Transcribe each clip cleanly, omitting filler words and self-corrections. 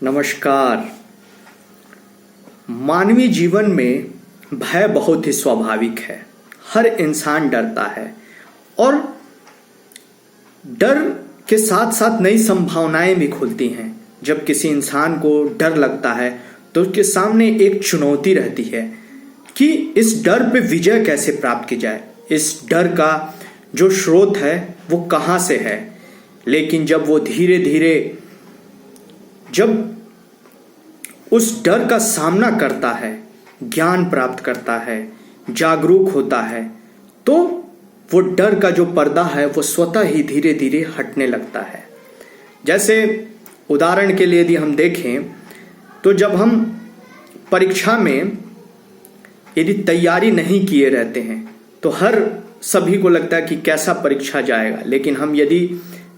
नमस्कार। मानवीय जीवन में भय बहुत ही स्वाभाविक है। हर इंसान डरता है और डर के साथ साथ नई संभावनाएं भी खुलती हैं। जब किसी इंसान को डर लगता है तो उसके सामने एक चुनौती रहती है कि इस डर पे विजय कैसे प्राप्त की जाए। इस डर का जो स्रोत है वो कहाँ से है। लेकिन जब वो धीरे धीरे जब उस डर का सामना करता है, ज्ञान प्राप्त करता है, जागरूक होता है, तो वो डर का जो पर्दा है वो स्वतः ही धीरे धीरे हटने लगता है। जैसे उदाहरण के लिए यदि हम देखें तो जब हम परीक्षा में यदि तैयारी नहीं किए रहते हैं तो हर सभी को लगता है कि कैसा परीक्षा जाएगा। लेकिन हम यदि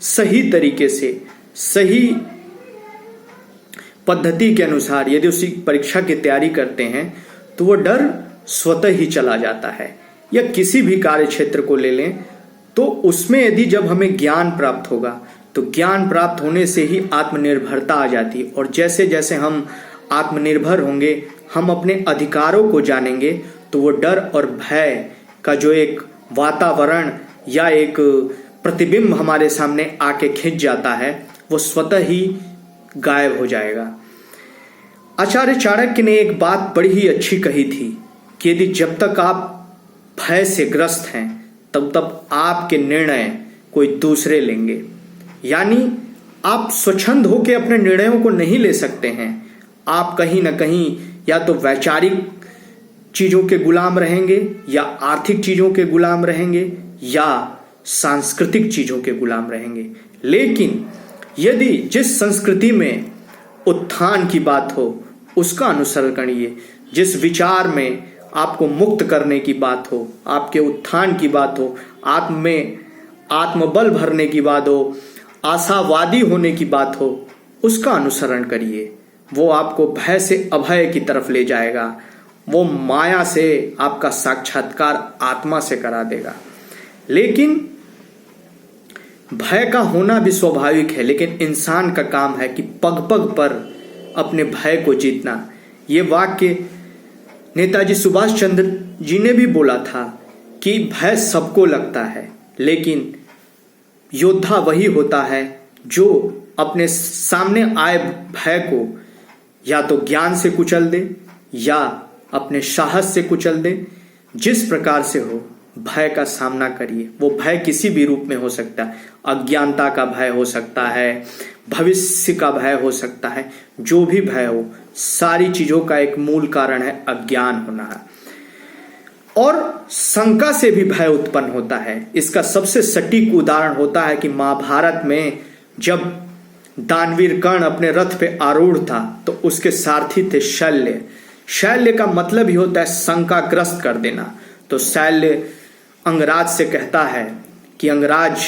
सही तरीके से सही पद्धति के अनुसार यदि उसी परीक्षा की तैयारी करते हैं तो वो डर स्वतः ही चला जाता है। या किसी भी कार्य क्षेत्र को ले लें तो उसमें यदि जब हमें ज्ञान प्राप्त होगा तो ज्ञान प्राप्त होने से ही आत्मनिर्भरता आ जाती है। और जैसे जैसे हम आत्मनिर्भर होंगे, हम अपने अधिकारों को जानेंगे, तो वो डर और भय का जो एक वातावरण या एक प्रतिबिंब हमारे सामने आके खिंच जाता है वो स्वतः ही गायब हो जाएगा। आचार्य चाणक्य ने एक बात बड़ी ही अच्छी कही थी कि यदि जब तक आप भय से ग्रस्त हैं तब तक आपके निर्णय कोई दूसरे लेंगे। यानी आप स्वच्छंद होकर अपने निर्णयों को नहीं ले सकते हैं। आप कहीं ना कहीं या तो वैचारिक चीजों के गुलाम रहेंगे, या आर्थिक चीजों के गुलाम रहेंगे, या सांस्कृतिक चीजों के गुलाम रहेंगे। लेकिन यदि जिस संस्कृति में उत्थान की बात हो उसका अनुसरण करिए, जिस विचार में आपको मुक्त करने की बात हो, आपके उत्थान की बात हो, आत्म में आत्मबल भरने की बात हो, आशावादी होने की बात हो, उसका अनुसरण करिए। वो आपको भय से अभय की तरफ ले जाएगा। वो माया से आपका साक्षात्कार आत्मा से करा देगा। लेकिन भय का होना भी स्वाभाविक है, लेकिन इंसान का काम है कि पग पग पर अपने भय को जीतना। ये वाक्य नेताजी सुभाष चंद्र जी ने भी बोला था कि भय सबको लगता है, लेकिन योद्धा वही होता है जो अपने सामने आए भय को या तो ज्ञान से कुचल दे या अपने साहस से कुचल दे। जिस प्रकार से हो भय का सामना करिए। वो भय किसी भी रूप में हो सकता है। अज्ञानता का भय हो सकता है, भविष्य का भय हो सकता है। जो भी भय हो, सारी चीजों का एक मूल कारण है अज्ञान होना है। और शंका से भी भय उत्पन्न होता है। इसका सबसे सटीक उदाहरण होता है कि महाभारत में जब दानवीर कर्ण अपने रथ पे आरूढ़ था तो उसके सारथी थे शल्य। शल्य का मतलब ही होता है शंकाग्रस्त कर देना। तो शल्य अंगराज से कहता है कि अंगराज,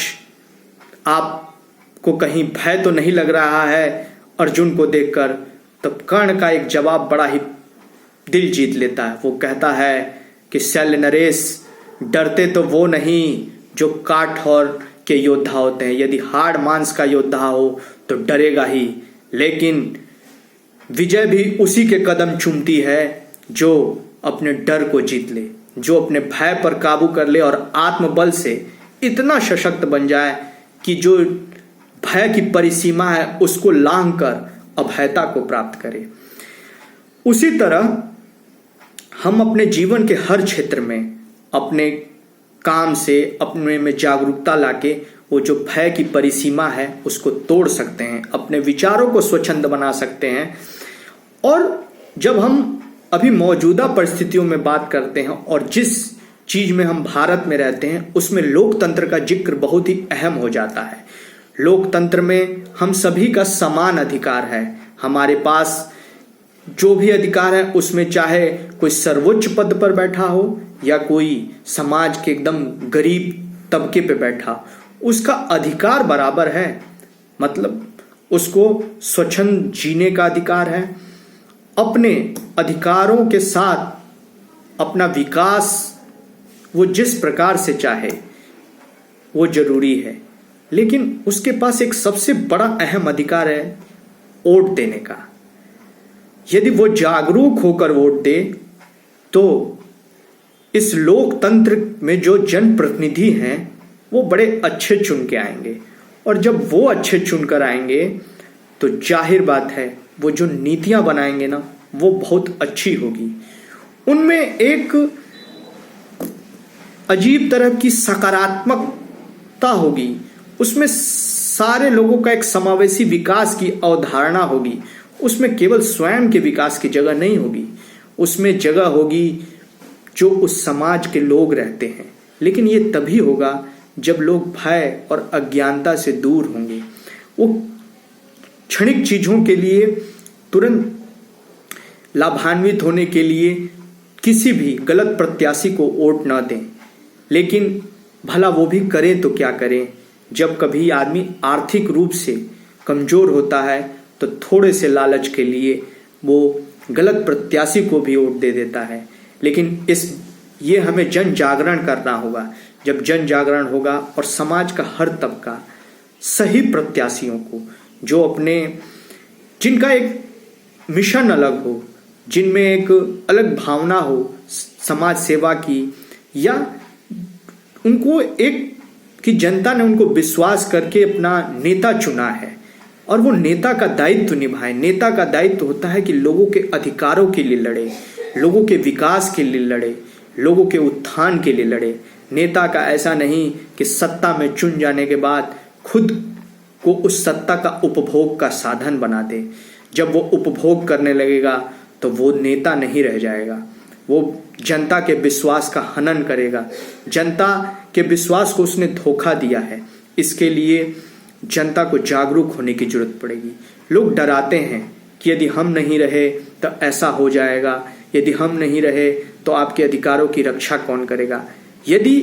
आपको कहीं भय तो नहीं लग रहा है अर्जुन को देखकर। तब कर्ण का एक जवाब बड़ा ही दिल जीत लेता है। वो कहता है कि शल्य नरेश, डरते तो वो नहीं जो काठौर के योद्धा होते हैं। यदि हाड़ मांस का योद्धा हो तो डरेगा ही, लेकिन विजय भी उसी के कदम चूमती है जो अपने डर को जीत ले, जो अपने भय पर काबू कर ले और आत्मबल से इतना सशक्त बन जाए कि जो भय की परिसीमा है उसको लांघ कर अभयता को प्राप्त करे। उसी तरह हम अपने जीवन के हर क्षेत्र में अपने काम से अपने में जागरूकता लाके वो जो भय की परिसीमा है उसको तोड़ सकते हैं, अपने विचारों को स्वच्छंद बना सकते हैं। और जब हम अभी मौजूदा परिस्थितियों में बात करते हैं और जिस चीज में हम भारत में रहते हैं उसमें लोकतंत्र का जिक्र बहुत ही अहम हो जाता है। लोकतंत्र में हम सभी का समान अधिकार है। हमारे पास जो भी अधिकार है उसमें चाहे कोई सर्वोच्च पद पर बैठा हो या कोई समाज के एकदम गरीब तबके पे बैठा, उसका अधिकार बराबर है। मतलब उसको स्वच्छंद जीने का अधिकार है। अपने अधिकारों के साथ अपना विकास वो जिस प्रकार से चाहे वो जरूरी है। लेकिन उसके पास एक सबसे बड़ा अहम अधिकार है वोट देने का। यदि वो जागरूक होकर वोट दे तो इस लोकतंत्र में जो जनप्रतिनिधि हैं वो बड़े अच्छे चुन के आएंगे, और जब वो अच्छे चुनकर आएंगे तो जाहिर बात है वो जो नीतियां बनाएंगे ना वो बहुत अच्छी होगी। उनमें एक अजीब तरह की सकारात्मकता होगी, उसमें सारे लोगों का एक समावेशी विकास की अवधारणा होगी। उसमें केवल स्वयं के विकास की जगह नहीं होगी, उसमें जगह होगी जो उस समाज के लोग रहते हैं। लेकिन ये तभी होगा जब लोग भय और अज्ञानता से दूर होंगे। वो क्षणिक चीजों के लिए तुरंत लाभान्वित होने के लिए किसी भी गलत प्रत्याशी को वोट न दें। लेकिन भला वो भी करें तो क्या करें, जब कभी आदमी आर्थिक रूप से कमजोर होता है तो थोड़े से लालच के लिए वो गलत प्रत्याशी को भी वोट दे देता है। लेकिन ये हमें जन जागरण करना होगा। जब जन जागरण होगा और समाज का हर तबका सही प्रत्याशियों को, जो जिनका एक मिशन अलग हो, जिनमें एक अलग भावना हो समाज सेवा की, या उनको कि जनता ने उनको विश्वास करके अपना नेता चुना है और वो नेता का दायित्व निभाए। नेता का दायित्व होता है कि लोगों के अधिकारों के लिए लड़े, लोगों के विकास के लिए लड़े, लोगों के उत्थान के लिए लड़े। नेता का ऐसा नहीं कि सत्ता में चुन जाने के बाद खुद को उस सत्ता का उपभोग का साधन बना दे। जब वो उपभोग करने लगेगा तो वो नेता नहीं रह जाएगा, वो जनता के विश्वास का हनन करेगा। जनता के विश्वास को उसने धोखा दिया है। इसके लिए जनता को जागरूक होने की जरूरत पड़ेगी। लोग डराते हैं कि यदि हम नहीं रहे तो ऐसा हो जाएगा, यदि हम नहीं रहे तो आपके अधिकारों की रक्षा कौन करेगा। यदि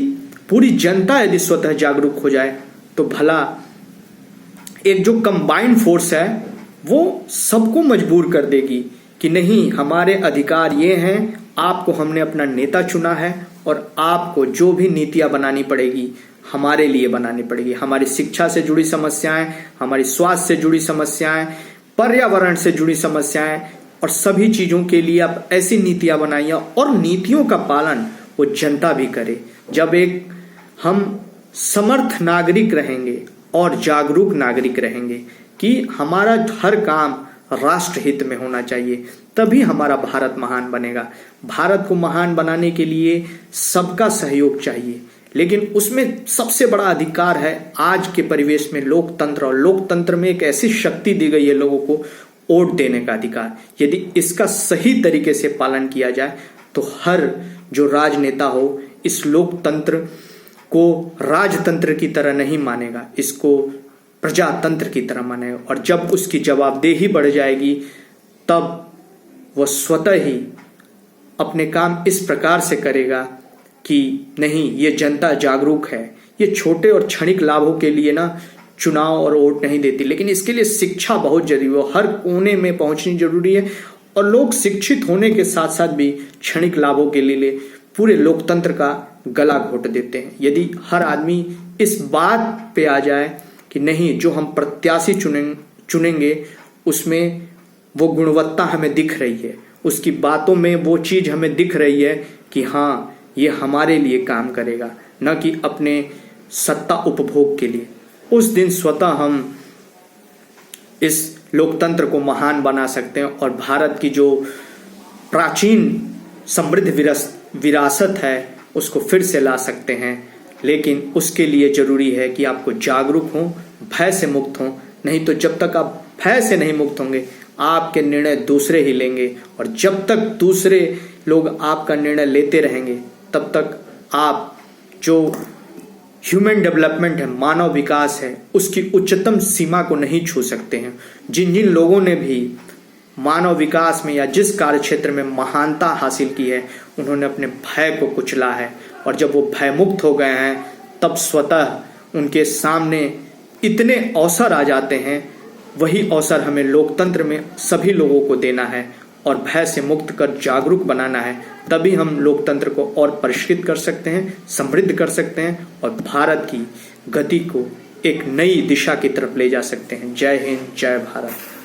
पूरी जनता यदि स्वतः जागरूक हो जाए तो भला एक जो कंबाइंड फोर्स है वो सबको मजबूर कर देगी कि नहीं, हमारे अधिकार ये हैं, आपको हमने अपना नेता चुना है और आपको जो भी नीतियां बनानी पड़ेगी हमारे लिए बनानी पड़ेगी। हमारी शिक्षा से जुड़ी समस्याएं, हमारी स्वास्थ्य से जुड़ी समस्याएं, पर्यावरण से जुड़ी समस्याएं, और सभी चीजों के लिए आप ऐसी नीतियां बनाइए और नीतियों का पालन वो जनता भी करे। जब हम समर्थ नागरिक रहेंगे और जागरूक नागरिक रहेंगे कि हमारा हर काम राष्ट्र हित में होना चाहिए, तभी हमारा भारत महान बनेगा। भारत को महान बनाने के लिए सबका सहयोग चाहिए, लेकिन उसमें सबसे बड़ा अधिकार है आज के परिवेश में लोकतंत्र। और लोकतंत्र में एक ऐसी शक्ति दी गई है लोगों को वोट देने का अधिकार। यदि इसका सही तरीके से पालन किया जाए तो हर जो राजनेता हो इस लोकतंत्र को राजतंत्र की तरह नहीं मानेगा, इसको प्रजातंत्र की तरह मानेगा। और जब उसकी जवाबदेही बढ़ जाएगी तब वह स्वतः ही अपने काम इस प्रकार से करेगा कि नहीं, ये जनता जागरूक है। ये छोटे और क्षणिक लाभों के लिए ना चुनाव और वोट नहीं देती, लेकिन इसके लिए शिक्षा बहुत जरूरी है, हर कोने में पहुंचनी जरूरी है। और लोग शिक्षित होने के साथ साथ भी क्षणिक लाभों के लिए पूरे लोकतंत्र का गला घोट देते हैं। यदि हर आदमी इस बात पे आ जाए कि नहीं, जो हम प्रत्याशी चुनेंगे उसमें वो गुणवत्ता हमें दिख रही है, उसकी बातों में वो चीज हमें दिख रही है कि हाँ, ये हमारे लिए काम करेगा, न कि अपने सत्ता उपभोग के लिए, उस दिन स्वतः हम इस लोकतंत्र को महान बना सकते हैं और भारत की जो प्राचीन समृद्ध विरासत है उसको फिर से ला सकते हैं। लेकिन उसके लिए जरूरी है कि आपको जागरूक हों, भय से मुक्त हों। नहीं तो जब तक आप भय से नहीं मुक्त होंगे आपके निर्णय दूसरे ही लेंगे, और जब तक दूसरे लोग आपका निर्णय लेते रहेंगे तब तक आप जो ह्यूमन डेवलपमेंट है, मानव विकास है, उसकी उच्चतम सीमा को नहीं छू सकते हैं। जिन जिन लोगों ने भी मानव विकास में या जिस कार्य क्षेत्र में महानता हासिल की है उन्होंने अपने भय को कुचला है, और जब वो भय मुक्त हो गए हैं तब स्वतः उनके सामने इतने अवसर आ जाते हैं। वही अवसर हमें लोकतंत्र में सभी लोगों को देना है और भय से मुक्त कर जागरूक बनाना है, तभी हम लोकतंत्र को और परिष्कृत कर सकते हैं, समृद्ध कर सकते हैं और भारत की गति को एक नई दिशा की तरफ ले जा सकते हैं। जय हिंद, जय भारत।